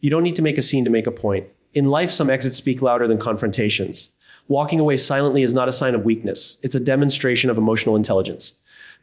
You don't need to make a scene to make a point. In life, some exits speak louder than confrontations. Walking away silently is not a sign of weakness. It's a demonstration of emotional intelligence.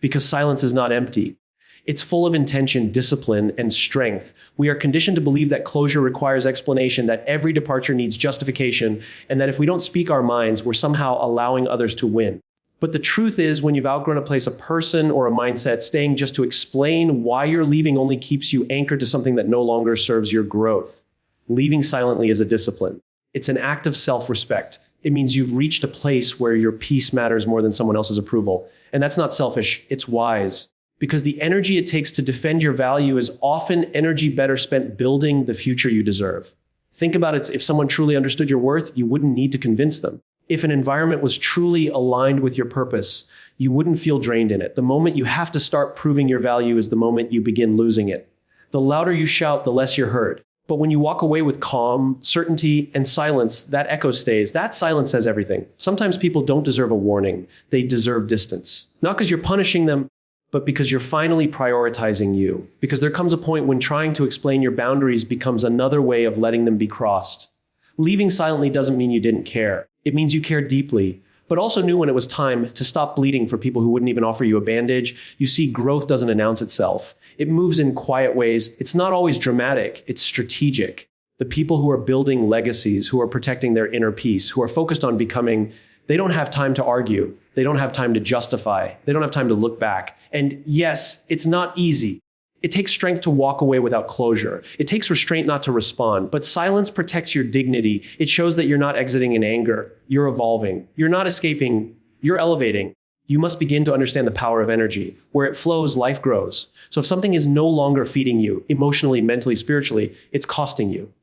Because silence is not empty. It's full of intention, discipline, and strength. We are conditioned to believe that closure requires explanation, that every departure needs justification, and that if we don't speak our minds, we're somehow allowing others to win. But the truth is, when you've outgrown a place, a person, or a mindset, staying just to explain why you're leaving only keeps you anchored to something that no longer serves your growth. Leaving silently is a discipline. It's an act of self-respect. It means you've reached a place where your peace matters more than someone else's approval. And that's not selfish, it's wise. Because the energy it takes to defend your value is often energy better spent building the future you deserve. Think about it, if someone truly understood your worth, you wouldn't need to convince them. If an environment was truly aligned with your purpose, you wouldn't feel drained in it. The moment you have to start proving your value is the moment you begin losing it. The louder you shout, the less you're heard. But when you walk away with calm, certainty, and silence, that echo stays. That silence says everything. Sometimes people don't deserve a warning. They deserve distance. Not because you're punishing them, but because you're finally prioritizing you. Because there comes a point when trying to explain your boundaries becomes another way of letting them be crossed. Leaving silently doesn't mean you didn't care. It means you cared deeply, but also knew when it was time to stop bleeding for people who wouldn't even offer you a bandage. You see, growth doesn't announce itself. It moves in quiet ways. It's not always dramatic. It's strategic. The people who are building legacies, who are protecting their inner peace, who are focused on becoming, they don't have time to argue. They don't have time to justify. They don't have time to look back. And yes, it's not easy. It takes strength to walk away without closure. It takes restraint not to respond, but silence protects your dignity. It shows that you're not exiting in anger. You're evolving. You're not escaping. You're elevating. You must begin to understand the power of energy. Where it flows, life grows. So if something is no longer feeding you, emotionally, mentally, spiritually, it's costing you.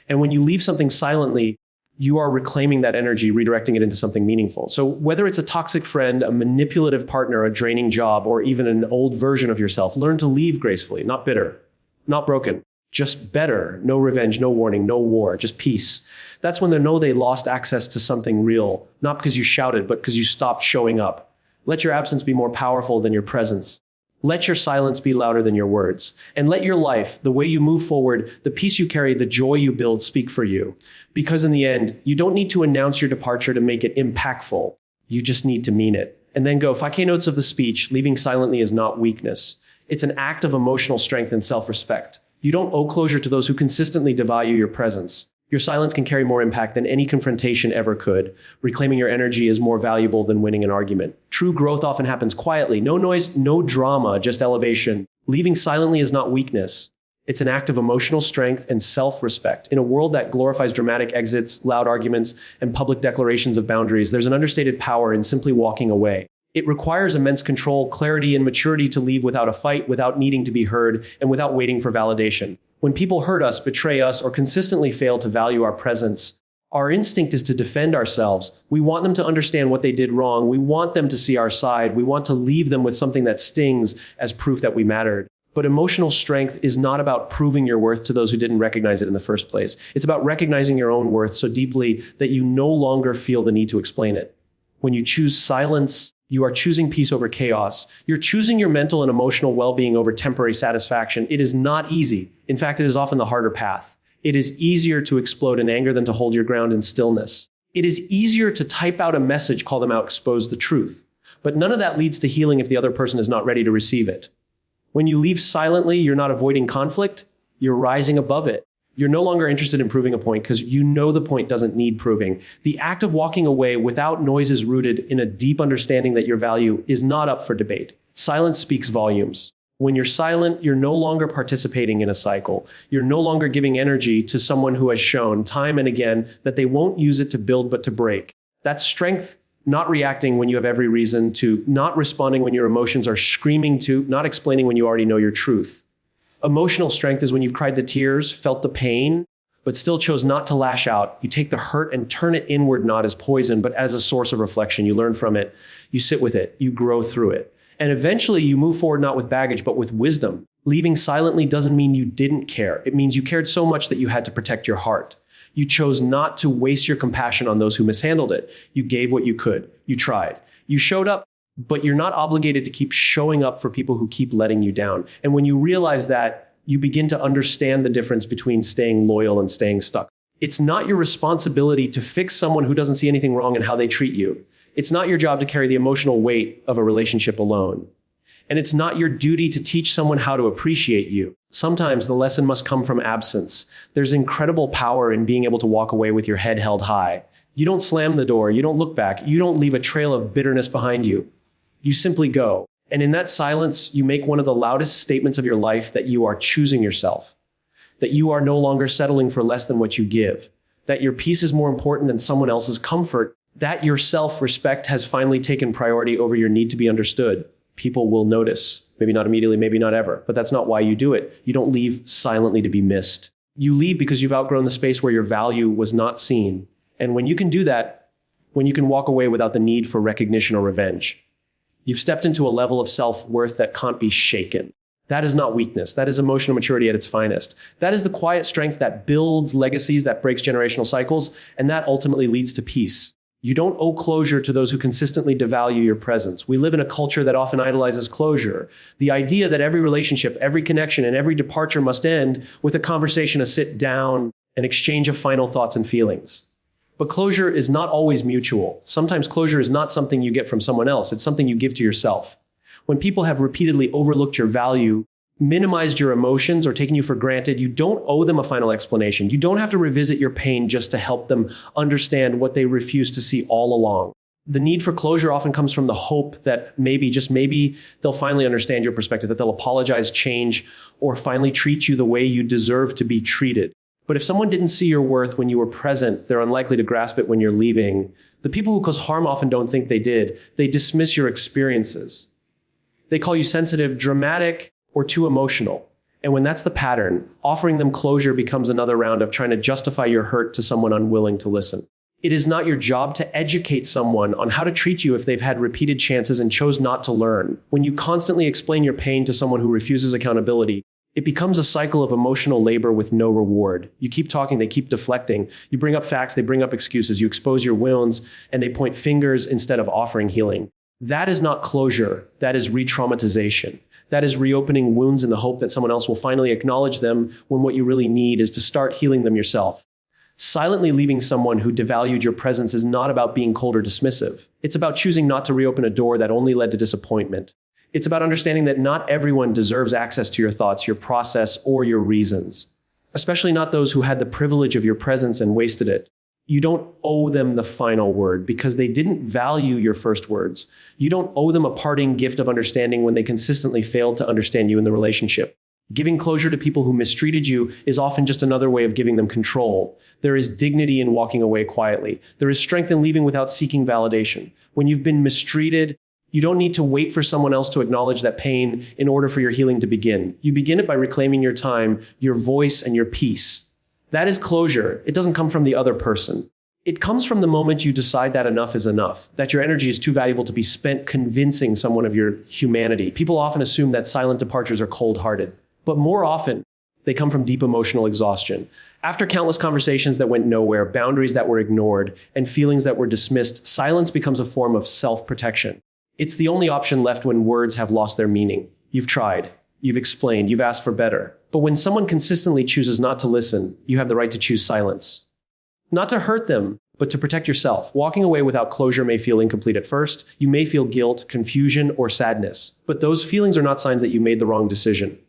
And when you leave something silently, you are reclaiming that energy, redirecting it into something meaningful. So whether it's a toxic friend, a manipulative partner, a draining job, or even an old version of yourself, learn to leave gracefully, not bitter, not broken, just better. No revenge, no warning, no war, just peace. That's when they know they lost access to something real, not because you shouted, but because you stopped showing up. Let your absence be more powerful than your presence. Let your silence be louder than your words. And let your life, the way you move forward, the peace you carry, the joy you build, speak for you. Because in the end, you don't need to announce your departure to make it impactful. You just need to mean it. And then go, 5K notes of the speech, leaving silently is not weakness. It's an act of emotional strength and self-respect. You don't owe closure to those who consistently devalue your presence. Your silence can carry more impact than any confrontation ever could. Reclaiming your energy is more valuable than winning an argument. True growth often happens quietly. No noise, no drama, just elevation. Leaving silently is not weakness. It's an act of emotional strength and self-respect. In a world that glorifies dramatic exits, loud arguments, and public declarations of boundaries, there's an understated power in simply walking away. It requires immense control, clarity, and maturity to leave without a fight, without needing to be heard, and without waiting for validation. When people hurt us, betray us, or consistently fail to value our presence, our instinct is to defend ourselves. We want them to understand what they did wrong. We want them to see our side. We want to leave them with something that stings as proof that we mattered. But emotional strength is not about proving your worth to those who didn't recognize it in the first place. It's about recognizing your own worth so deeply that you no longer feel the need to explain it. When you choose silence, you are choosing peace over chaos. You're choosing your mental and emotional well-being over temporary satisfaction. It is not easy. In fact, it is often the harder path. It is easier to explode in anger than to hold your ground in stillness. It is easier to type out a message, call them out, expose the truth. But none of that leads to healing if the other person is not ready to receive it. When you leave silently, you're not avoiding conflict. You're rising above it. You're no longer interested in proving a point because you know the point doesn't need proving. The act of walking away without noise is rooted in a deep understanding that your value is not up for debate. Silence speaks volumes. When you're silent, you're no longer participating in a cycle. You're no longer giving energy to someone who has shown time and again that they won't use it to build but to break. That's strength, not reacting when you have every reason to, not responding when your emotions are screaming to, not explaining when you already know your truth. Emotional strength is when you've cried the tears, felt the pain, but still chose not to lash out. You take the hurt and turn it inward, not as poison, but as a source of reflection. You learn from it. You sit with it. You grow through it. And eventually you move forward not with baggage, but with wisdom. Leaving silently doesn't mean you didn't care. It means you cared so much that you had to protect your heart. You chose not to waste your compassion on those who mishandled it. You gave what you could. You tried. You showed up, but you're not obligated to keep showing up for people who keep letting you down. And when you realize that, You begin to understand the difference between staying loyal and staying stuck. It's not your responsibility to fix someone who doesn't see anything wrong in how they treat you. It's not your job to carry the emotional weight of a relationship alone. And it's not your duty to teach someone how to appreciate you. Sometimes the lesson must come from absence. There's incredible power in being able to walk away with your head held high. You don't slam the door. You don't look back. You don't leave a trail of bitterness behind you. You simply go. And in that silence, you make one of the loudest statements of your life that you are choosing yourself, that you are no longer settling for less than what you give, that your peace is more important than someone else's comfort, that your self-respect has finally taken priority over your need to be understood. People will notice, maybe not immediately, maybe not ever, but that's not why you do it. You don't leave silently to be missed. You leave because you've outgrown the space where your value was not seen. And when you can do that, when you can walk away without the need for recognition or revenge, you've stepped into a level of self-worth that can't be shaken. That is not weakness. That is emotional maturity at its finest. That is the quiet strength that builds legacies, that breaks generational cycles, and that ultimately leads to peace. You don't owe closure to those who consistently devalue your presence. We live in a culture that often idolizes closure. The idea that every relationship, every connection, and every departure must end with a conversation, a sit down, an exchange of final thoughts and feelings. But closure is not always mutual. Sometimes closure is not something you get from someone else. It's something you give to yourself. When people have repeatedly overlooked your value, minimized your emotions, or taken you for granted, you don't owe them a final explanation. You don't have to revisit your pain just to help them understand what they refuse to see all along. The need for closure often comes from the hope that maybe, just maybe, they'll finally understand your perspective, that they'll apologize, change, or finally treat you the way you deserve to be treated. But if someone didn't see your worth when you were present, they're unlikely to grasp it when you're leaving. The people who cause harm often don't think they did. They dismiss your experiences. They call you sensitive, dramatic, or too emotional. And when that's the pattern, offering them closure becomes another round of trying to justify your hurt to someone unwilling to listen. It is not your job to educate someone on how to treat you if they've had repeated chances and chose not to learn. When you constantly explain your pain to someone who refuses accountability, it becomes a cycle of emotional labor with no reward. You keep talking, they keep deflecting. You bring up facts, they bring up excuses. You expose your wounds, and they point fingers instead of offering healing. That is not closure. That is re-traumatization. That is reopening wounds in the hope that someone else will finally acknowledge them when what you really need is to start healing them yourself. Silently leaving someone who devalued your presence is not about being cold or dismissive. It's about choosing not to reopen a door that only led to disappointment. It's about understanding that not everyone deserves access to your thoughts, your process, or your reasons, especially not those who had the privilege of your presence and wasted it. You don't owe them the final word because they didn't value your first words. You don't owe them a parting gift of understanding when they consistently failed to understand you in the relationship. Giving closure to people who mistreated you is often just another way of giving them control. There is dignity in walking away quietly. There is strength in leaving without seeking validation. When you've been mistreated, you don't need to wait for someone else to acknowledge that pain in order for your healing to begin. You begin it by reclaiming your time, your voice, and your peace. That is closure. It doesn't come from the other person. It comes from the moment you decide that enough is enough, that your energy is too valuable to be spent convincing someone of your humanity. People often assume that silent departures are cold-hearted, but more often, they come from deep emotional exhaustion. After countless conversations that went nowhere, boundaries that were ignored, and feelings that were dismissed, silence becomes a form of self-protection. It's the only option left when words have lost their meaning. You've tried, you've explained, you've asked for better. But when someone consistently chooses not to listen, you have the right to choose silence. Not to hurt them, but to protect yourself. Walking away without closure may feel incomplete at first. You may feel guilt, confusion, or sadness. But those feelings are not signs that you made the wrong decision.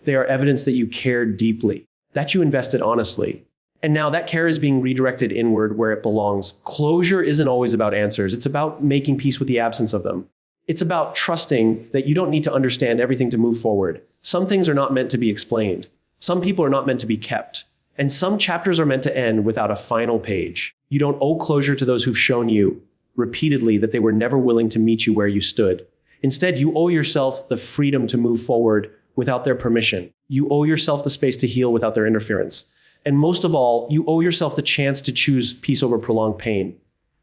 They are evidence that you cared deeply, that you invested honestly. And now that care is being redirected inward where it belongs. Closure isn't always about answers. It's about making peace with the absence of them. It's about trusting that you don't need to understand everything to move forward. Some things are not meant to be explained. Some people are not meant to be kept. And some chapters are meant to end without a final page. You don't owe closure to those who've shown you repeatedly that they were never willing to meet you where you stood. Instead, you owe yourself the freedom to move forward without their permission. You owe yourself the space to heal without their interference. And most of all, you owe yourself the chance to choose peace over prolonged pain.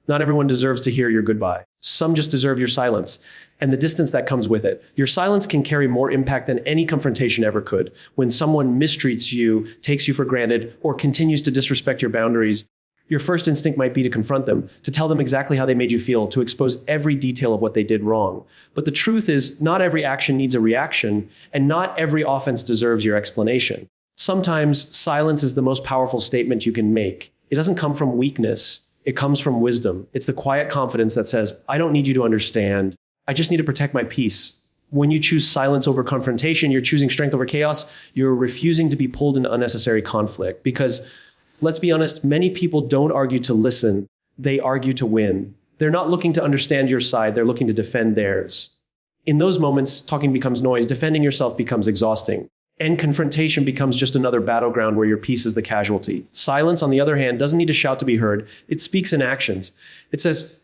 Not everyone deserves to hear your goodbye. Some just deserve your silence and the distance that comes with it. Your silence can carry more impact than any confrontation ever could. When someone mistreats you, takes you for granted, or continues to disrespect your boundaries, Your first instinct might be to confront them, to tell them exactly how they made you feel, to expose every detail of what they did wrong. But the truth is, not every action needs a reaction, and not every offense deserves your explanation. Sometimes silence is the most powerful statement you can make. It doesn't come from weakness. It comes from wisdom. It's the quiet confidence that says, I don't need you to understand. I just need to protect my peace. When you choose silence over confrontation, you're choosing strength over chaos. You're refusing to be pulled into unnecessary conflict. Because, let's be honest, many people don't argue to listen. They argue to win. They're not looking to understand your side. They're looking to defend theirs. In those moments, talking becomes noise. Defending yourself becomes exhausting. And confrontation becomes just another battleground where your peace is the casualty. Silence, on the other hand, doesn't need to shout to be heard. It speaks in actions. It says,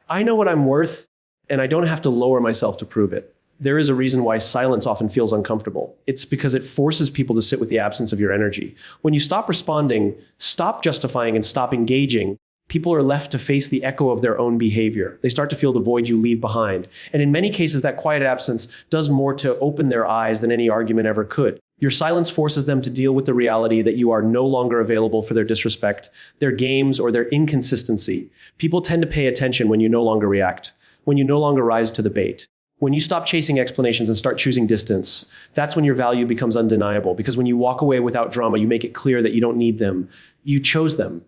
I know what I'm worth, and I don't have to lower myself to prove it. There is a reason why silence often feels uncomfortable. It's because it forces people to sit with the absence of your energy. When you stop responding, stop justifying, and stop engaging, people are left to face the echo of their own behavior. They start to feel the void you leave behind. And in many cases, that quiet absence does more to open their eyes than any argument ever could. Your silence forces them to deal with the reality that you are no longer available for their disrespect, their games, or their inconsistency. People tend to pay attention when you no longer react, when you no longer rise to the bait. When you stop chasing explanations and start choosing distance, that's when your value becomes undeniable. Because when you walk away without drama, you make it clear that you don't need them. You chose them.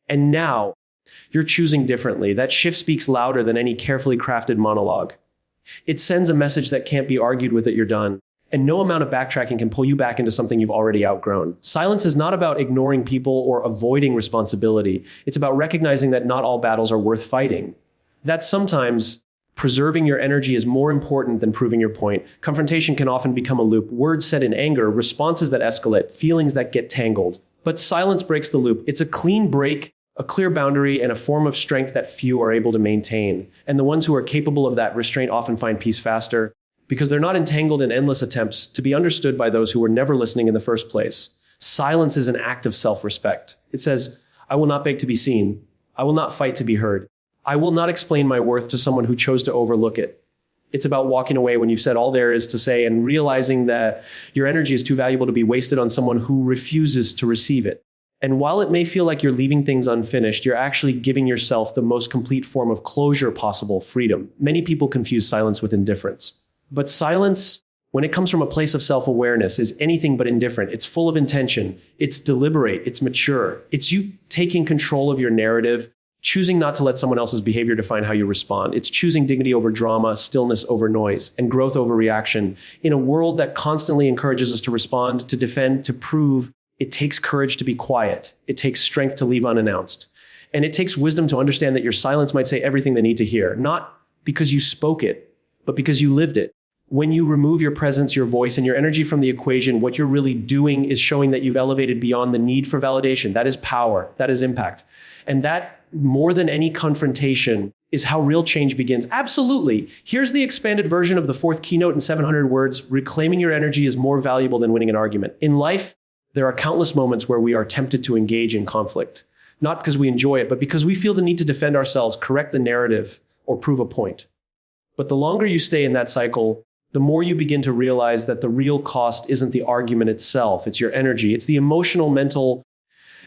And now, you're choosing differently. That shift speaks louder than any carefully crafted monologue. It sends a message that can't be argued with that you're done. And no amount of backtracking can pull you back into something you've already outgrown. Silence is not about ignoring people or avoiding responsibility. It's about recognizing that not all battles are worth fighting. That sometimes preserving your energy is more important than proving your point. Confrontation can often become a loop. Words said in anger, responses that escalate, feelings that get tangled. But silence breaks the loop. It's a clean break, a clear boundary, and a form of strength that few are able to maintain. And the ones who are capable of that restraint often find peace faster because they're not entangled in endless attempts to be understood by those who were never listening in the first place. Silence is an act of self-respect. It says, I will not beg to be seen. I will not fight to be heard. I will not explain my worth to someone who chose to overlook it. It's about walking away when you've said all there is to say and realizing that your energy is too valuable to be wasted on someone who refuses to receive it. And while it may feel like you're leaving things unfinished, you're actually giving yourself the most complete form of closure possible, freedom. Many people confuse silence with indifference. But silence, when it comes from a place of self-awareness, is anything but indifferent. It's full of intention. It's deliberate. It's mature. It's you taking control of your narrative, choosing not to let someone else's behavior define how you respond. It's choosing dignity over drama, stillness over noise, and growth over reaction. In a world that constantly encourages us to respond, to defend, to prove, it takes courage to be quiet. It takes strength to leave unannounced. And it takes wisdom to understand that your silence might say everything they need to hear, not because you spoke it, but because you lived it. When you remove your presence, your voice, and your energy from the equation, what you're really doing is showing that you've elevated beyond the need for validation. That is power. That is impact. And that, more than any confrontation, is how real change begins. Absolutely. Here's the expanded version of the fourth keynote in 700 words. Reclaiming your energy is more valuable than winning an argument. In life, there are countless moments where we are tempted to engage in conflict. Not because we enjoy it, but because we feel the need to defend ourselves, correct the narrative, or prove a point. But the longer you stay in that cycle, the more you begin to realize that the real cost isn't the argument itself. It's your energy. It's the emotional, mental,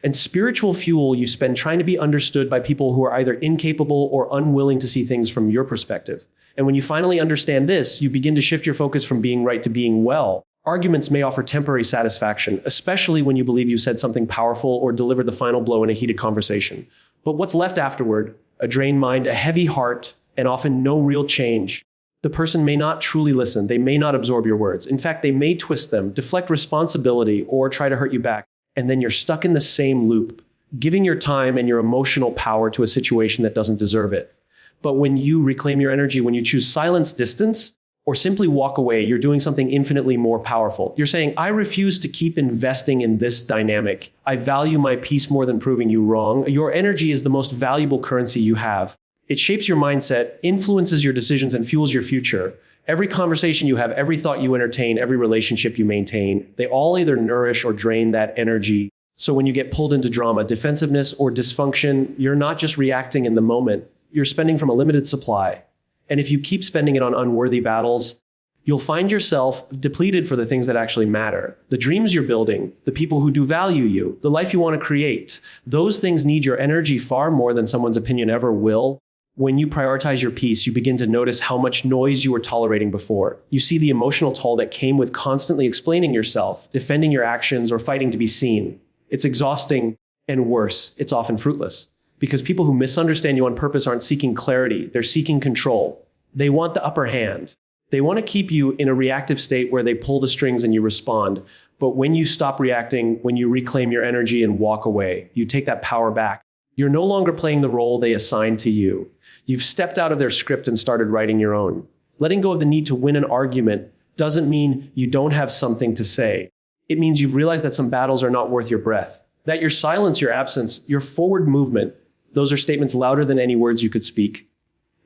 and spiritual fuel you spend trying to be understood by people who are either incapable or unwilling to see things from your perspective. And when you finally understand this, you begin to shift your focus from being right to being well. Arguments may offer temporary satisfaction, especially when you believe you said something powerful or delivered the final blow in a heated conversation. But what's left afterward? A drained mind, a heavy heart, and often no real change. The person may not truly listen. They may not absorb your words. In fact, they may twist them, deflect responsibility, or try to hurt you back. And then you're stuck in the same loop, giving your time and your emotional power to a situation that doesn't deserve it. But when you reclaim your energy, when you choose silence, distance, or simply walk away, you're doing something infinitely more powerful. You're saying, I refuse to keep investing in this dynamic. I value my peace more than proving you wrong. Your energy is the most valuable currency you have. It shapes your mindset, influences your decisions, and fuels your future. Every conversation you have, every thought you entertain, every relationship you maintain, they all either nourish or drain that energy. So when you get pulled into drama, defensiveness, or dysfunction, you're not just reacting in the moment. You're spending from a limited supply. And if you keep spending it on unworthy battles, You'll find yourself depleted for the things that actually matter. The dreams you're building, the people who do value you, the life you want to create. Those things need your energy far more than someone's opinion ever will. When you prioritize your peace, you begin to notice how much noise you were tolerating before. You see the emotional toll that came with constantly explaining yourself, defending your actions, or fighting to be seen. It's exhausting, and worse, it's often fruitless. Because people who misunderstand you on purpose aren't seeking clarity, they're seeking control. They want the upper hand. They want to keep you in a reactive state where they pull the strings and you respond. But when you stop reacting, when you reclaim your energy and walk away, you take that power back. You're no longer playing the role they assigned to you. You've stepped out of their script and started writing your own. Letting go of the need to win an argument doesn't mean you don't have something to say. It means you've realized that some battles are not worth your breath. That your silence, your absence, your forward movement, those are statements louder than any words you could speak.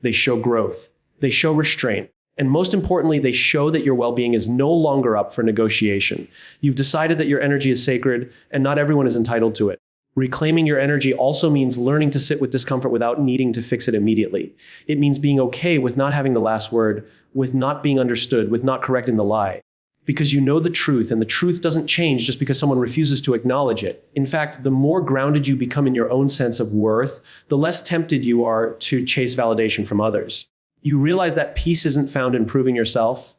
They show growth. They show restraint. And most importantly, they show that your well-being is no longer up for negotiation. You've decided that your energy is sacred and not everyone is entitled to it. Reclaiming your energy also means learning to sit with discomfort without needing to fix it immediately. It means being okay with not having the last word, with not being understood, with not correcting the lie. Because you know the truth, and the truth doesn't change just because someone refuses to acknowledge it. In fact, the more grounded you become in your own sense of worth, the less tempted you are to chase validation from others. You realize that peace isn't found in proving yourself.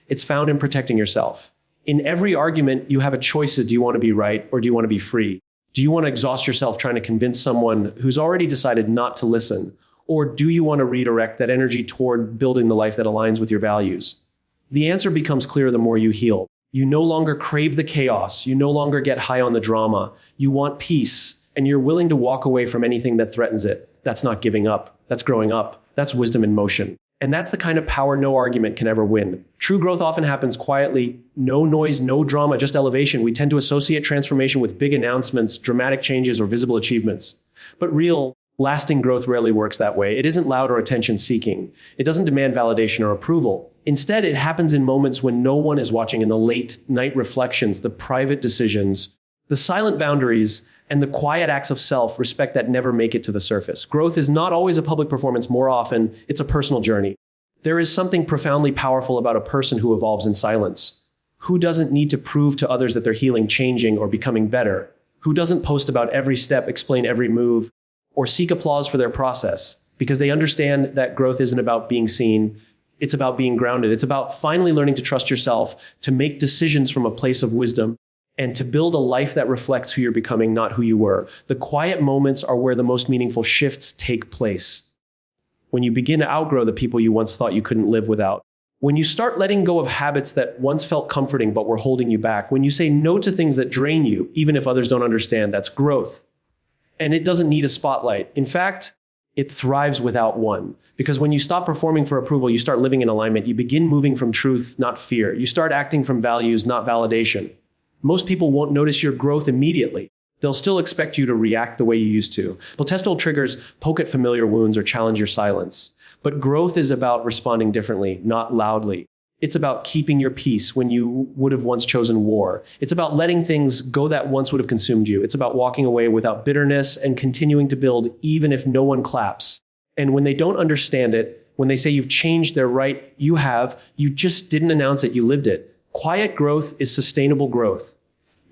It's found in protecting yourself. In every argument, you have a choice of do you want to be right or do you want to be free? Do you want to exhaust yourself trying to convince someone who's already decided not to listen? Or do you want to redirect that energy toward building the life that aligns with your values? The answer becomes clear the more you heal. You no longer crave the chaos. You no longer get high on the drama. You want peace, and you're willing to walk away from anything that threatens it. That's not giving up. That's growing up. That's wisdom in motion. And that's the kind of power no argument can ever win. True growth often happens quietly. No noise, no drama, just elevation. We tend to associate transformation with big announcements, dramatic changes, or visible achievements. But real, lasting growth rarely works that way. It isn't loud or attention-seeking. It doesn't demand validation or approval. Instead, it happens in moments when no one is watching, in the late night reflections, the private decisions, the silent boundaries, and the quiet acts of self-respect that never make it to the surface. Growth is not always a public performance. More often, it's a personal journey. There is something profoundly powerful about a person who evolves in silence, who doesn't need to prove to others that they're healing, changing, or becoming better, who doesn't post about every step, explain every move, or seek applause for their process, because they understand that growth isn't about being seen. It's about being grounded. It's about finally learning to trust yourself, to make decisions from a place of wisdom, and to build a life that reflects who you're becoming, not who you were. The quiet moments are where the most meaningful shifts take place. When you begin to outgrow the people you once thought you couldn't live without. When you start letting go of habits that once felt comforting but were holding you back. When you say no to things that drain you, even if others don't understand, that's growth. And it doesn't need a spotlight. In fact, it thrives without one. Because when you stop performing for approval, you start living in alignment. You begin moving from truth, not fear. You start acting from values, not validation. Most people won't notice your growth immediately. They'll still expect you to react the way you used to. They'll test old triggers, poke at familiar wounds, or challenge your silence. But growth is about responding differently, not loudly. It's about keeping your peace when you would have once chosen war. It's about letting things go that once would have consumed you. It's about walking away without bitterness and continuing to build even if no one claps. And when they don't understand it, when they say you've changed, they're right, you have. You just didn't announce it, you lived it. Quiet growth is sustainable growth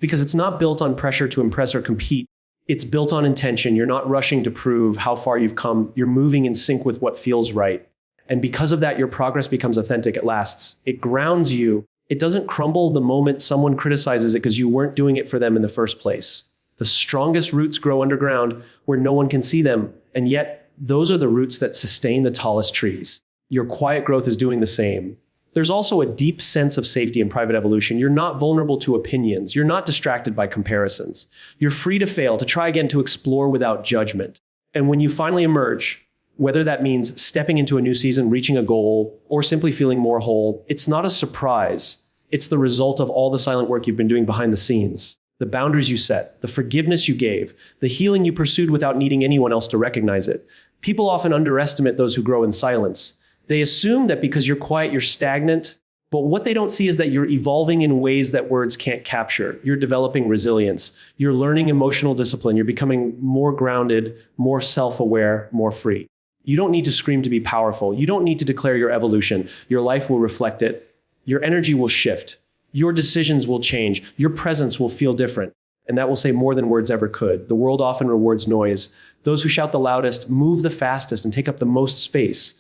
because it's not built on pressure to impress or compete. It's built on intention. You're not rushing to prove how far you've come. You're moving in sync with what feels right. And because of that, your progress becomes authentic. It lasts. It grounds you. It doesn't crumble the moment someone criticizes it because you weren't doing it for them in the first place. The strongest roots grow underground where no one can see them. And yet, those are the roots that sustain the tallest trees. Your quiet growth is doing the same. There's also a deep sense of safety in private evolution. You're not vulnerable to opinions. You're not distracted by comparisons. You're free to fail, to try again, to explore without judgment. And when you finally emerge, whether that means stepping into a new season, reaching a goal, or simply feeling more whole, it's not a surprise. It's the result of all the silent work you've been doing behind the scenes. The boundaries you set, the forgiveness you gave, the healing you pursued without needing anyone else to recognize it. People often underestimate those who grow in silence. They assume that because you're quiet, you're stagnant. But what they don't see is that you're evolving in ways that words can't capture. You're developing resilience. You're learning emotional discipline. You're becoming more grounded, more self-aware, more free. You don't need to scream to be powerful. You don't need to declare your evolution. Your life will reflect it. Your energy will shift. Your decisions will change. Your presence will feel different. And that will say more than words ever could. The world often rewards noise. Those who shout the loudest move the fastest and take up the most space.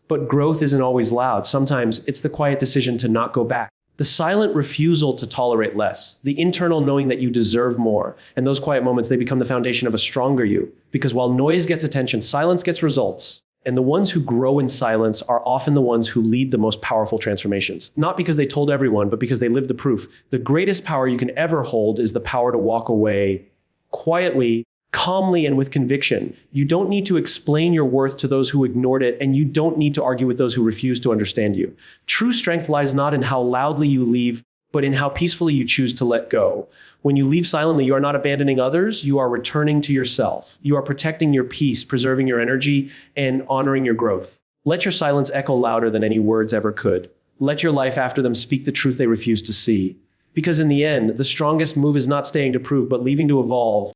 But growth isn't always loud. Sometimes it's the quiet decision to not go back. The silent refusal to tolerate less. The internal knowing that you deserve more. And those quiet moments, they become the foundation of a stronger you. Because while noise gets attention, silence gets results. And the ones who grow in silence are often the ones who lead the most powerful transformations. Not because they told everyone, but because they lived the proof. The greatest power you can ever hold is the power to walk away quietly, calmly, and with conviction. You don't need to explain your worth to those who ignored it, and you don't need to argue with those who refuse to understand you. True strength lies not in how loudly you leave, but in how peacefully you choose to let go. When you leave silently, you are not abandoning others, you are returning to yourself. You are protecting your peace, preserving your energy, and honoring your growth. Let your silence echo louder than any words ever could. Let your life after them speak the truth they refuse to see. Because in the end, the strongest move is not staying to prove, but leaving to evolve.